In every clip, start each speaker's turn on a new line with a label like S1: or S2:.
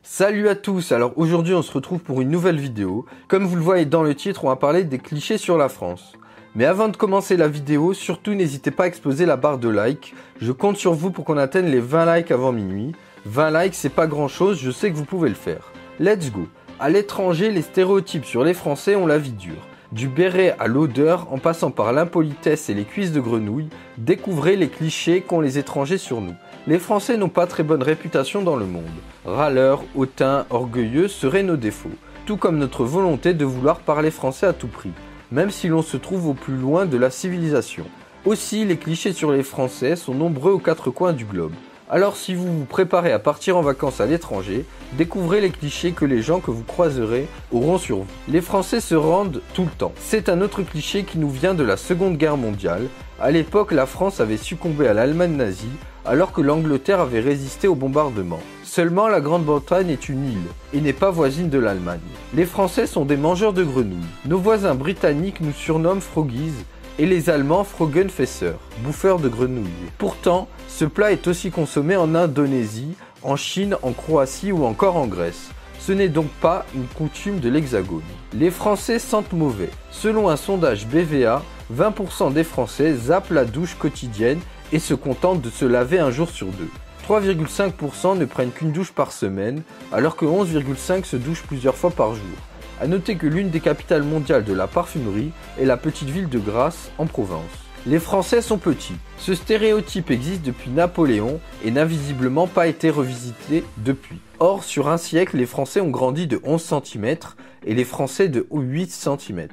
S1: Salut à tous, alors aujourd'hui on se retrouve pour une nouvelle vidéo. Comme vous le voyez dans le titre, on va parler des clichés sur la France. Mais avant de commencer la vidéo, surtout n'hésitez pas à exploser la barre de like. Je compte sur vous pour qu'on atteigne les 20 likes avant minuit. 20 likes c'est pas grand chose, je sais que vous pouvez le faire. Let's go. À l'étranger, les stéréotypes sur les Français ont la vie dure. Du béret à l'odeur, en passant par l'impolitesse et les cuisses de grenouille, découvrez les clichés qu'ont les étrangers sur nous. Les Français n'ont pas très bonne réputation dans le monde. Râleurs, hautains, orgueilleux seraient nos défauts. Tout comme notre volonté de vouloir parler français à tout prix, même si l'on se trouve au plus loin de la civilisation. Aussi, les clichés sur les Français sont nombreux aux quatre coins du globe. Alors si vous vous préparez à partir en vacances à l'étranger, découvrez les clichés que les gens que vous croiserez auront sur vous. Les Français se rendent tout le temps. C'est un autre cliché qui nous vient de la Seconde Guerre mondiale. À l'époque, la France avait succombé à l'Allemagne nazie, alors que l'Angleterre avait résisté au bombardement. Seulement, la Grande-Bretagne est une île et n'est pas voisine de l'Allemagne. Les Français sont des mangeurs de grenouilles. Nos voisins britanniques nous surnomment Froggies et les Allemands Froggenfresser, bouffeurs de grenouilles. Pourtant, ce plat est aussi consommé en Indonésie, en Chine, en Croatie ou encore en Grèce. Ce n'est donc pas une coutume de l'Hexagone. Les Français sentent mauvais. Selon un sondage BVA, 20% des Français zappent la douche quotidienne et se contentent de se laver un jour sur deux. 3,5% ne prennent qu'une douche par semaine, alors que 11,5% se douchent plusieurs fois par jour. A noter que l'une des capitales mondiales de la parfumerie est la petite ville de Grasse, en Provence. Les Français sont petits. Ce stéréotype existe depuis Napoléon et n'a visiblement pas été revisité depuis. Or, sur un siècle, les Français ont grandi de 11 cm et les Français de 8 cm.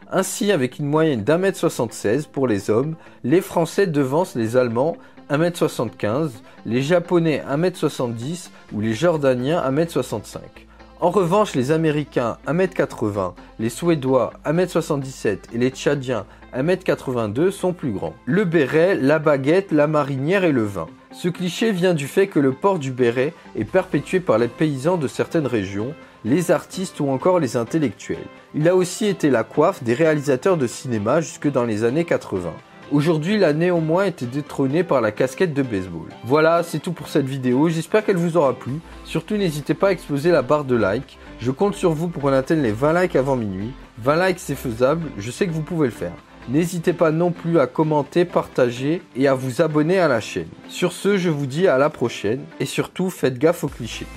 S1: Ainsi, avec une moyenne d'1,76 m pour les hommes, les Français devancent les Allemands 1,75 m, les Japonais 1,70 m ou les Jordaniens 1,65 m. En revanche, les Américains 1,80 m, les Suédois 1,77 m et les Tchadiens 1,82 m sont plus grands. Le béret, la baguette, la marinière et le vin. Ce cliché vient du fait que le port du béret est perpétué par les paysans de certaines régions, les artistes ou encore les intellectuels. Il a aussi été la coiffe des réalisateurs de cinéma jusque dans les années 80. Aujourd'hui, la néanmoins été détrônée par la casquette de baseball. Voilà, c'est tout pour cette vidéo, j'espère qu'elle vous aura plu. Surtout, n'hésitez pas à exploser la barre de like. Je compte sur vous pour qu'on atteigne les 20 likes avant minuit. 20 likes, c'est faisable, je sais que vous pouvez le faire. N'hésitez pas non plus à commenter, partager et à vous abonner à la chaîne. Sur ce, je vous dis à la prochaine et surtout, faites gaffe aux clichés.